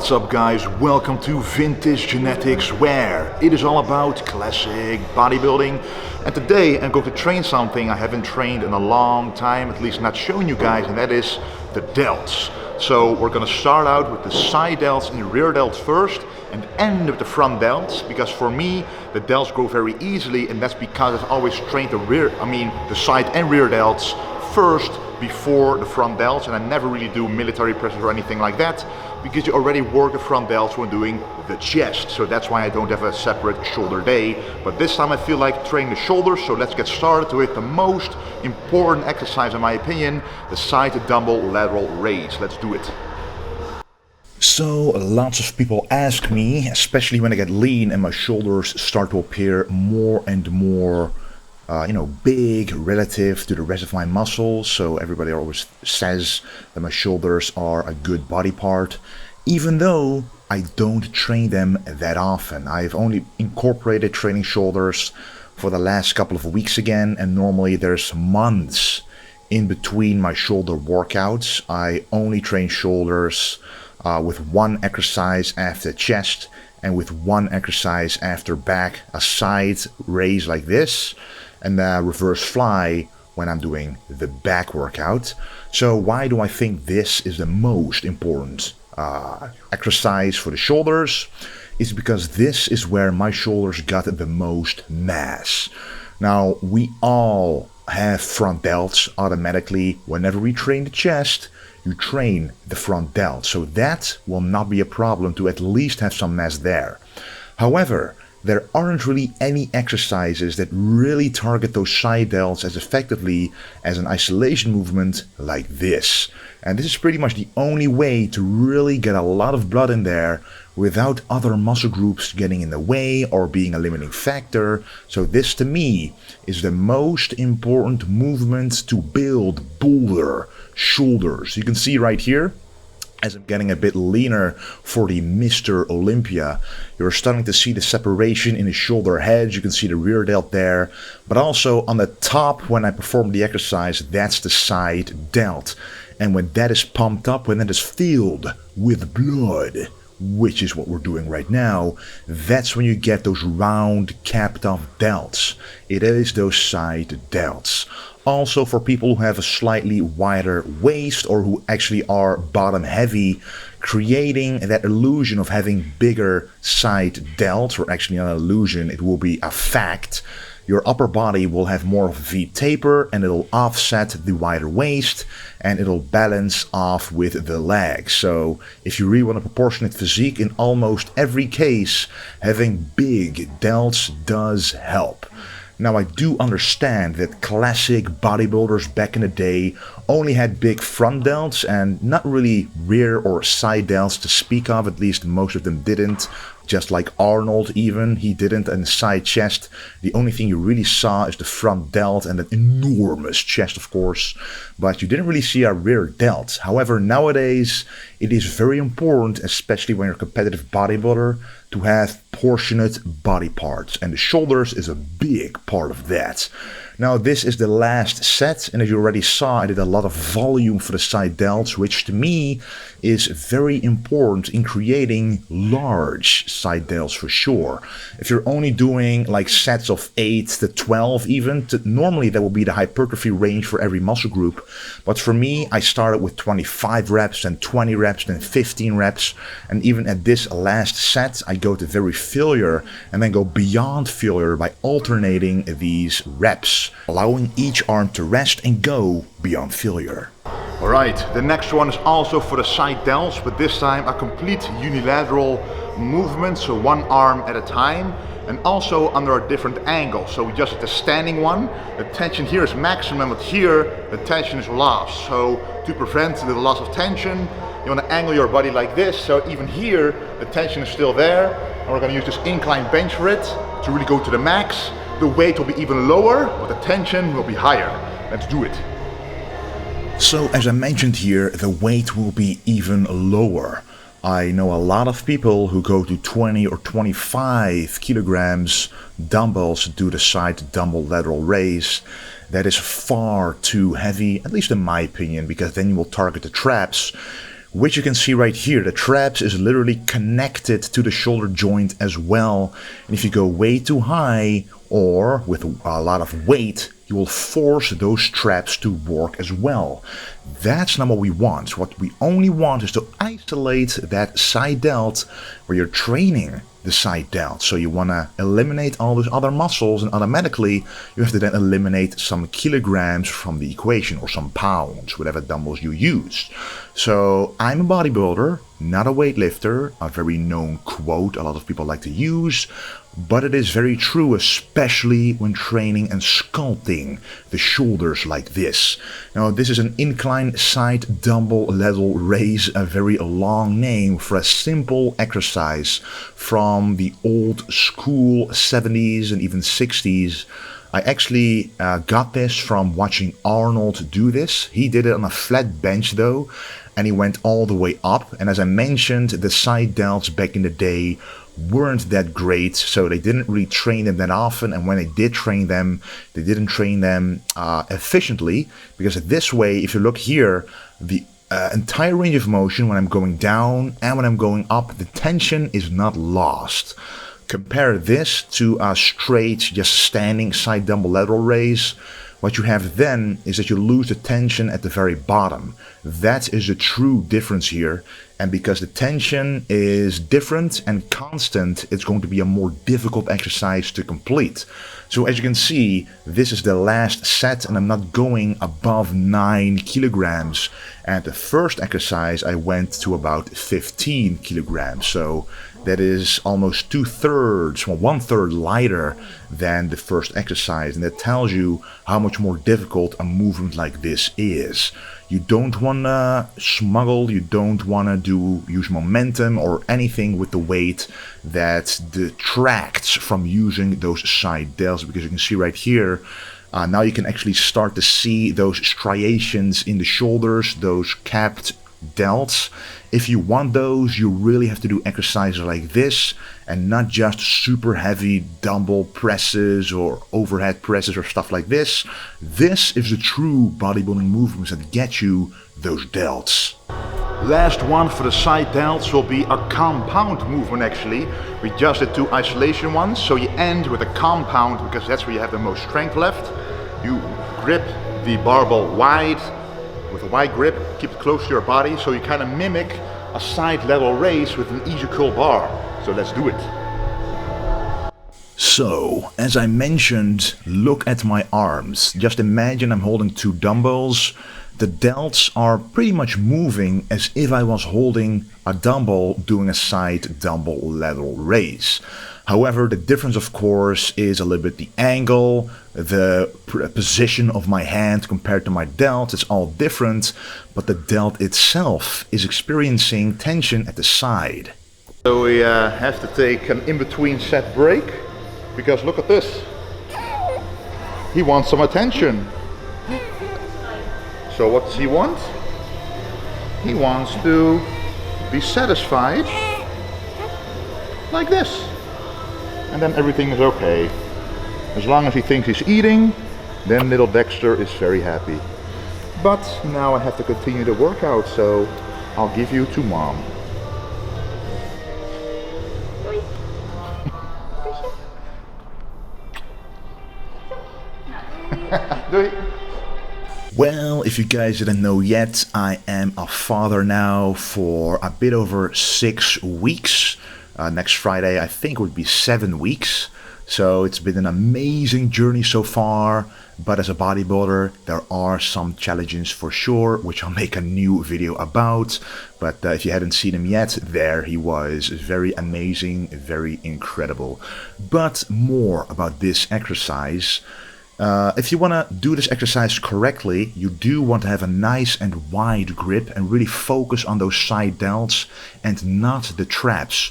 What's up guys, welcome to VintageGenetics, where it is all about classic bodybuilding. And today I'm going to train something I haven't trained in a long time, at least not showing you guys, and that is the delts. So we're going to start out with the side delts and the rear delts first and end with the front delts, because for me the delts grow very easily, and that's because I've always trained the side and rear delts first before the front delts, and I never really do military presses or anything like that, because you already work the front delts when doing the chest. So that's why I don't have a separate shoulder day. But this time I feel like training the shoulders, so let's get started with the most important exercise in my opinion, the side dumbbell lateral raise. Let's do it. So lots of people ask me, especially when I get lean and my shoulders start to appear more and more big relative to the rest of my muscles. So everybody always says that my shoulders are a good body part, even though I don't train them that often. I've only incorporated training shoulders for the last couple of weeks again, and normally there's months in between my shoulder workouts. I only train shoulders with one exercise after chest and with one exercise after back, a side raise like this, and a reverse fly when I'm doing the back workout. So why do I think this is the most important exercise for the shoulders? Is because this is where my shoulders got the most mass. Now, we all have front delts automatically. Whenever we train the chest, you train the front delt, so that will not be a problem to at least have some mass there. However, there aren't really any exercises that really target those side delts as effectively as an isolation movement like this. And this is pretty much the only way to really get a lot of blood in there without other muscle groups getting in the way or being a limiting factor. So this to me is the most important movement to build bolder shoulders. You can see right here, as I'm getting a bit leaner for the Mr. Olympia, you're starting to see the separation in the shoulder head. You can see the rear delt there, but also on the top when I perform the exercise, that's the side delt. And when that is pumped up, when that is filled with blood, which is what we're doing right now, that's when you get those round capped off delts. It is those side delts. Also, for people who have a slightly wider waist or who actually are bottom heavy, creating that illusion of having bigger side delts, or actually not an illusion, it will be a fact. Your upper body will have more of a V taper, and it'll offset the wider waist, and it'll balance off with the legs. So if you really want a proportionate physique, in almost every case, having big delts does help. Now, I do understand that classic bodybuilders back in the day only had big front delts and not really rear or side delts to speak of. At least most of them didn't. Just like Arnold even, he didn't, and side chest. The only thing you really saw is the front delt and an enormous chest, of course. But you didn't really see a rear delt. However, nowadays, it is very important, especially when you're a competitive bodybuilder, to have proportionate body parts. And the shoulders is a big part of that. Now, this is the last set, and as you already saw, I did a lot of volume for the side delts, which to me is very important in creating large side delts for sure. If you're only doing like sets of 8 to 12 even, normally that will be the hypertrophy range for every muscle group. But for me, I started with 25 reps, and 20 reps, then 15 reps. And even at this last set, I go to very failure and then go beyond failure by alternating these reps, allowing each arm to rest and go beyond failure. Alright, the next one is also for the side delts, but this time a complete unilateral movement, so one arm at a time, and also under a different angle. So just at the standing one, the tension here is maximum, but here the tension is lost. So to prevent the loss of tension, you want to angle your body like this, so even here the tension is still there, and we're going to use this incline bench for it to really go to the max. The weight will be even lower, but the tension will be higher. Let's do it. So as I mentioned here, the weight will be even lower. I know a lot of people who go to 20 or 25 kilograms dumbbells to do the side dumbbell lateral raise. That is far too heavy, at least in my opinion, because then you will target the traps. which you can see right here. The traps is literally connected to the shoulder joint as well. And if you go way too high or with a lot of weight, you will force those traps to work as well. That's not what we want. What we only want is to isolate that side delt where you're training the side delt. So you want to eliminate all those other muscles, and automatically you have to then eliminate some kilograms from the equation, or some pounds, whatever dumbbells you use. So I'm a bodybuilder, not a weightlifter, a very known quote a lot of people like to use, but it is very true, especially when training and sculpting the shoulders like this. Now, this is an incline side dumbbell lateral raise, a very long name for a simple exercise from the old school 70s and even 60s. I actually got this from watching Arnold do this. He did it on a flat bench though, and he went all the way up. And as I mentioned, the side delts back in the day weren't that great, so they didn't really train them that often, and when they did train them, they didn't train them efficiently, because this way, if you look here, the entire range of motion when I'm going down and when I'm going up, the tension is not lost. Compare this to a straight, just standing side dumbbell lateral raise. What you have then is that you lose the tension at the very bottom. That is the true difference here. And because the tension is different and constant, it's going to be a more difficult exercise to complete. So as you can see, this is the last set, and I'm not going above 9 kilograms. And the first exercise, I went to about 15 kilograms. So that is almost 2/3, well, 1/3 lighter than the first exercise. And that tells you how much more difficult a movement like this is. You don't want to smuggle, you don't want to use momentum or anything with the weight that detracts from using those side delts, because you can see right here, now you can actually start to see those striations in the shoulders, those capped delts. If you want those, you really have to do exercises like this and not just super heavy dumbbell presses or overhead presses or stuff like this. This is the true bodybuilding movements that get you those delts. Last one for the side delts will be a compound movement actually. We just did 2 isolation ones, so you end with a compound because that's where you have the most strength left. You grip the barbell wide, with a wide grip, keep it close to your body, so you kind of mimic a side lateral raise with an easy curl bar. So let's do it. So, as I mentioned, look at my arms. Just imagine I'm holding 2 dumbbells. The delts are pretty much moving as if I was holding a dumbbell doing a side dumbbell lateral raise. However, the difference, of course, is a little bit the angle, the position of my hand compared to my delt. It's all different, but the delt itself is experiencing tension at the side. So we have to take an in-between set break, because look at this. He wants some attention. So what does he want? He wants to be satisfied like this. And then everything is okay. As long as he thinks he's eating, then little Dexter is very happy. But now I have to continue the workout, so I'll give you to Mom. Well, if you guys didn't know yet, I am a father now for a bit over 6 weeks. Next Friday, I think, would be 7 weeks. So it's been an amazing journey so far. But as a bodybuilder, there are some challenges for sure, which I'll make a new video about. But if you hadn't seen him yet, there he was. Very amazing, very incredible. But more about this exercise. If you want to do this exercise correctly, you do want to have a nice and wide grip and really focus on those side delts and not the traps.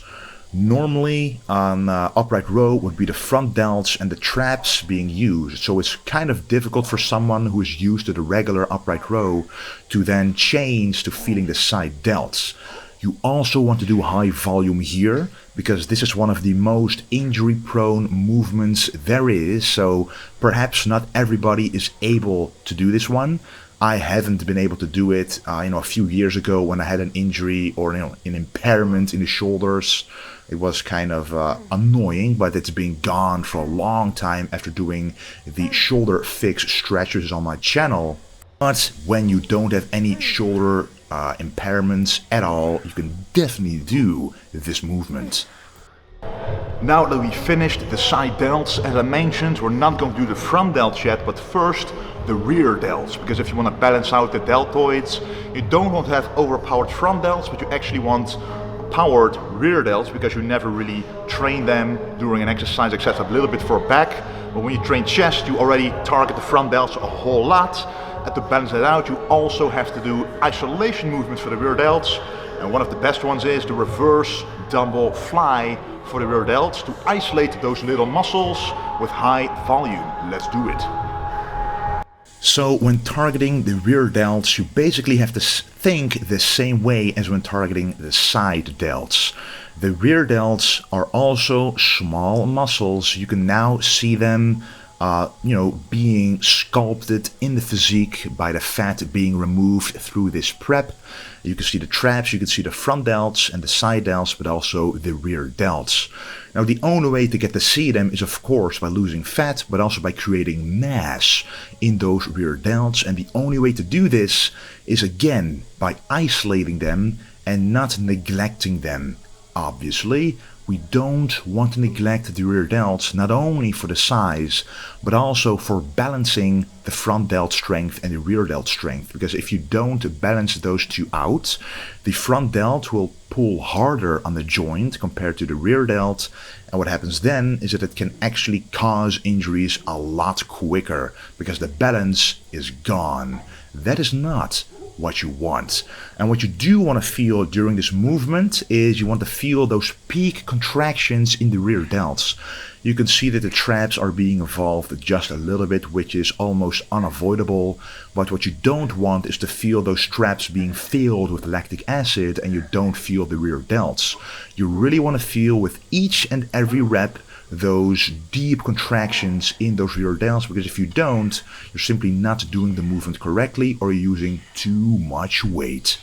Normally on upright row would be the front delts and the traps being used, so it's kind of difficult for someone who is used to the regular upright row to then change to feeling the side delts. You also want to do high volume here, because this is one of the most injury prone movements there is, so perhaps not everybody is able to do this one. I haven't been able to do it, a few years ago when I had an injury or, an impairment in the shoulders. It was kind of annoying, but it's been gone for a long time after doing the shoulder fix stretches on my channel. But when you don't have any shoulder impairments at all, you can definitely do this movement. Now that we finished the side delts, as I mentioned, we're not going to do the front delts yet, but first the rear delts, because if you want to balance out the deltoids, you don't want to have overpowered front delts, but you actually want powered rear delts, because you never really train them during an exercise except a little bit for back. But when you train chest, you already target the front delts a whole lot. And to balance that out, you also have to do isolation movements for the rear delts. And one of the best ones is the reverse dumbbell fly for the rear delts to isolate those little muscles with high volume. Let's do it. So when targeting the rear delts, you basically have to think the same way as when targeting the side delts. The rear delts are also small muscles. You can now see them being sculpted in the physique by the fat being removed through this prep. You can see the traps, you can see the front delts and the side delts, but also the rear delts. Now the only way to get to see them is of course by losing fat, but also by creating mass in those rear delts. And the only way to do this is again by isolating them and not neglecting them. Obviously, we don't want to neglect the rear delts, not only for the size, but also for balancing the front delt strength and the rear delt strength. Because if you don't balance those two out, the front delt will pull harder on the joint compared to the rear delt. And what happens then is that it can actually cause injuries a lot quicker because the balance is gone. That is not what you want. And what you do want to feel during this movement is you want to feel those peak contractions in the rear delts. You can see that the traps are being involved just a little bit, which is almost unavoidable. But what you don't want is to feel those traps being filled with lactic acid and you don't feel the rear delts. You really want to feel with each and every rep those deep contractions in those rear delts, because if you don't, you're simply not doing the movement correctly or you're using too much weight.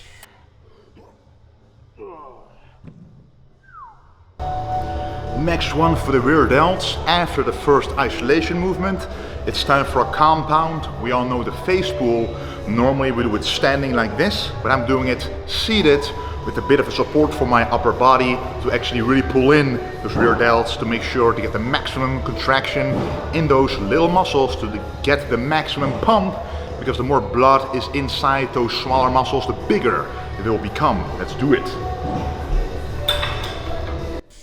Next one for the rear delts. After the first isolation movement, it's time for a compound. We all know the face pull. Normally we do it standing like this, but I'm doing it seated with a bit of a support for my upper body to actually really pull in those rear delts to make sure to get the maximum contraction in those little muscles to get the maximum pump, because the more blood is inside those smaller muscles, the bigger they will become. Let's do it.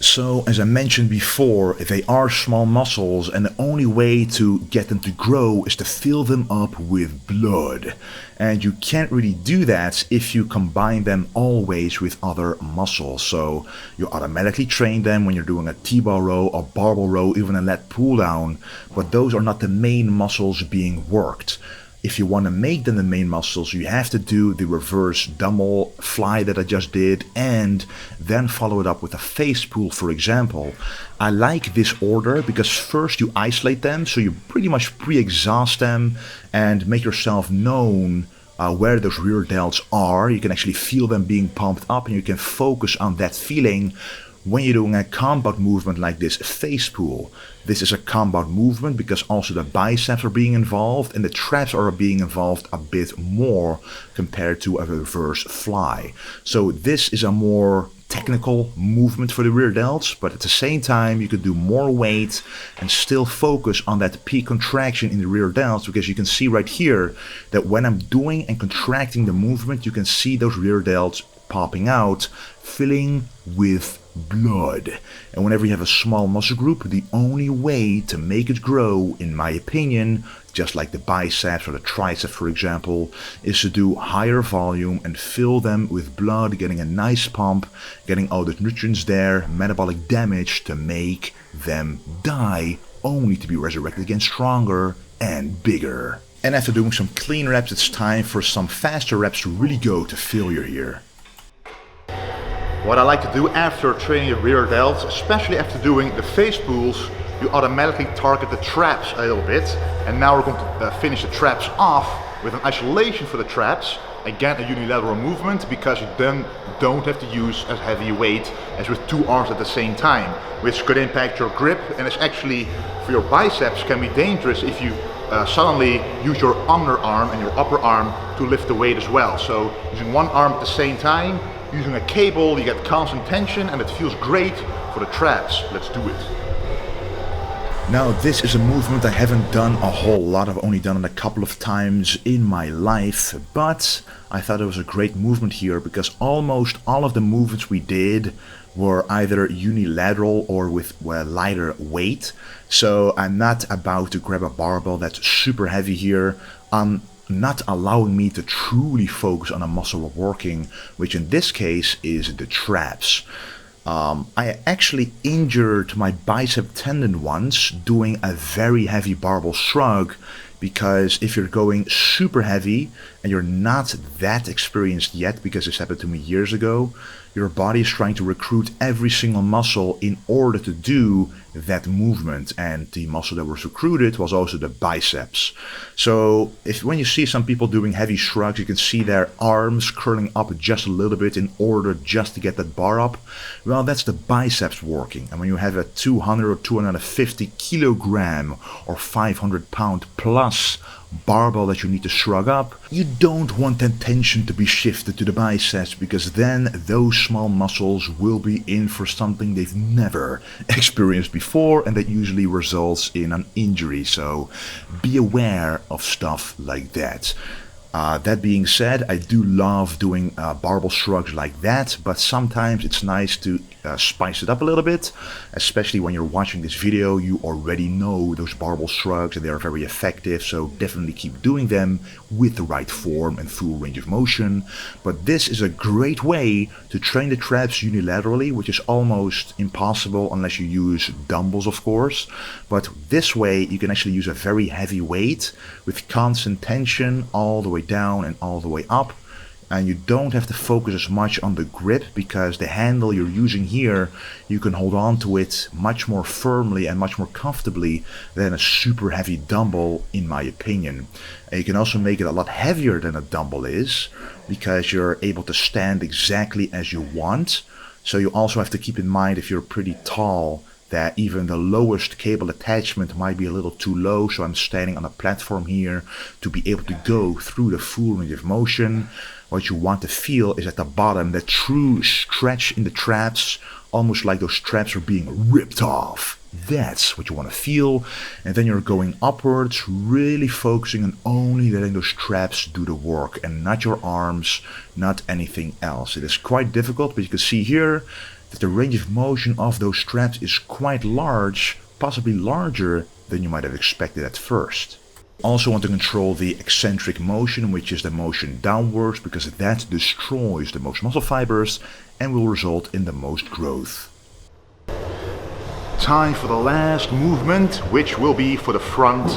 So, as I mentioned before, they are small muscles and the only way to get them to grow is to fill them up with blood. And you can't really do that if you combine them always with other muscles. So you automatically train them when you're doing a T-bar row, a barbell row, even a lat pull down, but those are not the main muscles being worked. If you want to make them the main muscles, you have to do the reverse dumbbell fly that I just did and then follow it up with a face pull, for example. I like this order because first you isolate them, so you pretty much pre-exhaust them and make yourself known where those rear delts are. You can actually feel them being pumped up and you can focus on that feeling when you're doing a compound movement like this face pull. This is a compound movement because also the biceps are being involved and the traps are being involved a bit more compared to a reverse fly. So this is a more technical movement for the rear delts, but at the same time you could do more weight and still focus on that peak contraction in the rear delts, because you can see right here that when I'm doing and contracting the movement, you can see those rear delts popping out, filling with blood. And whenever you have a small muscle group, the only way to make it grow, in my opinion, just like the biceps or the triceps for example, is to do higher volume and fill them with blood, getting a nice pump, getting all the nutrients there, metabolic damage to make them die, only to be resurrected again stronger and bigger. And after doing some clean reps, it's time for some faster reps to really go to failure here. What I like to do after training the rear delts, especially after doing the face pulls, you automatically target the traps a little bit. And now we're going to finish the traps off With an isolation for the traps, again a unilateral movement, because you then don't have to use as heavy weight as with two arms at the same time, which could impact your grip, and it's actually for your biceps can be dangerous if you suddenly use your underarm and your upper arm to lift the weight as well. So using one arm at the same time, using a cable, you get constant tension and it feels great for the traps. Let's do it. Now this is a movement I haven't done a whole lot. I've only done it a couple of times in my life, but I thought it was a great movement here because almost all of the movements we did were either unilateral or with lighter weight. So I'm not about to grab a barbell that's super heavy here. Not allowing me to truly focus on a muscle we're working, which in this case is the traps. I actually injured my bicep tendon once doing a very heavy barbell shrug, because if you're going super heavy and you're not that experienced yet, because this happened to me years ago, your body is trying to recruit every single muscle in order to do that movement, and the muscle that was recruited was also the biceps. So when you see some people doing heavy shrugs, you can see their arms curling up just a little bit in order just to get that bar up. Well, that's the biceps working. And when you have a 200 or 250 kilogram or 500 pound plus barbell that you need to shrug up, you don't want that tension to be shifted to the biceps, because then those small muscles will be in for something they've never experienced before, and that usually results in an injury. So be aware of stuff like that. That being said, I do love doing barbell shrugs like that, but sometimes it's nice to spice it up a little bit, especially when you're watching this video. You already know those barbell shrugs and they are very effective, so definitely keep doing them with the right form and full range of motion. But this is a great way to train the traps unilaterally, which is almost impossible unless you use dumbbells, of course. But this way you can actually use a very heavy weight with constant tension all the way down and all the way up, and you don't have to focus as much on the grip, because the handle you're using here, you can hold on to it much more firmly and much more comfortably than a super heavy dumbbell, in my opinion. And you can also make it a lot heavier than a dumbbell is, because you're able to stand exactly as you want. So you also have to keep in mind, if you're pretty tall, that even the lowest cable attachment might be a little too low, so I'm standing on a platform here to be able to go through the full range of motion. What you want to feel is at the bottom that true stretch in the traps, almost like those traps are being ripped off. That's what you want to feel, and then you're going upwards, really focusing on only letting those traps do the work and not your arms, not anything else. It is quite difficult, but you can see here that the range of motion of those straps is quite large, possibly larger than you might have expected at first. Also want to control the eccentric motion, which is the motion downwards, because that destroys the most muscle fibers and will result in the most growth. Time for the last movement, which will be for the front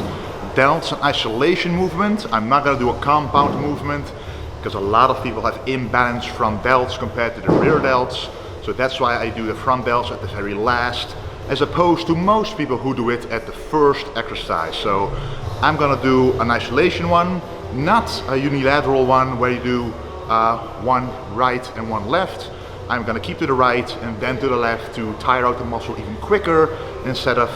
delts and isolation movement. I'm not going to do a compound movement, because a lot of people have imbalanced front delts compared to the rear delts. So that's why I do the front delts at the very last, as opposed to most people who do it at the first exercise. So I'm gonna do an isolation one, not a unilateral one where you do one right and one left. I'm gonna keep to the right and then to the left to tire out the muscle even quicker, instead of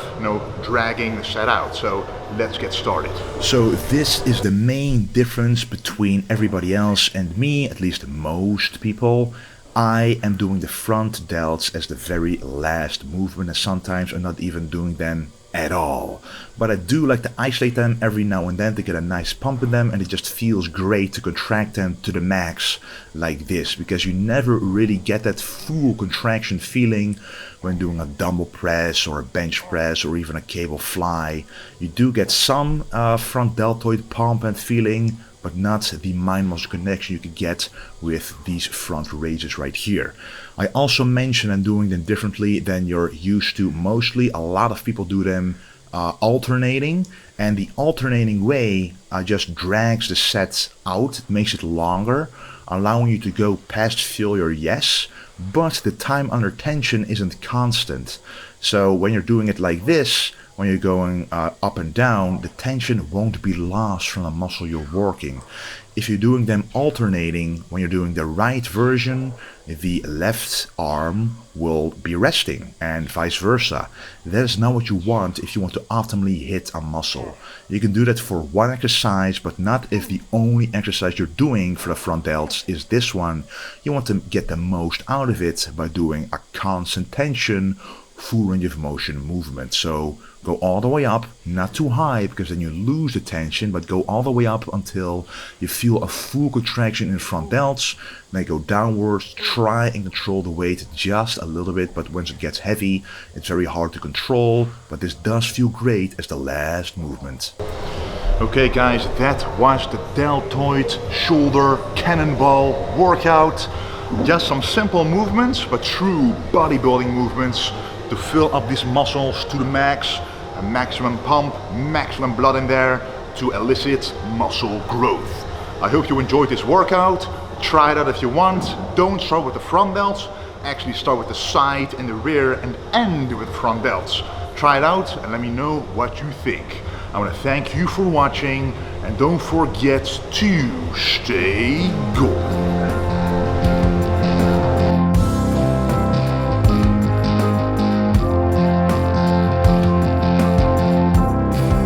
dragging the set out. So let's get started. So this is the main difference between everybody else and me, at least most people. I am doing the front delts as the very last movement, and sometimes I'm not even doing them at all. But I do like to isolate them every now and then to get a nice pump in them, and it just feels great to contract them to the max like this, because you never really get that full contraction feeling when doing a dumbbell press or a bench press or even a cable fly. You do get some front deltoid pump and feeling, but not the mind muscle connection you could get with these front raises right here. I also mentioned I'm doing them differently than you're used to. Mostly a lot of people do them alternating, and the alternating way just drags the set out. It makes it longer, allowing you to go past failure, yes, but the time under tension isn't constant. So when you're doing it like this, when you're going up and down, the tension won't be lost from the muscle you're working. If you're doing them alternating, when you're doing the right version, the left arm will be resting and vice versa. That is not what you want if you want to optimally hit a muscle. You can do that for one exercise, but not if the only exercise you're doing for the front delts is this one. You want to get the most out of it by doing a constant tension, full range of motion movement. So go all the way up, not too high because then you lose the tension, but go all the way up until you feel a full contraction in the front delts. Then go downwards, try and control the weight just a little bit, but once it gets heavy, it's very hard to control, but this does feel great as the last movement. Okay guys, that was the deltoid shoulder cannonball workout. Just some simple movements, but true bodybuilding movements to fill up these muscles to the max, a maximum pump, maximum blood in there to elicit muscle growth. I hope you enjoyed this workout. Try it out if you want. Don't start with the front delts, actually start with the side and the rear and end with the front delts. Try it out and let me know what you think. I want to thank you for watching and don't forget to stay golden.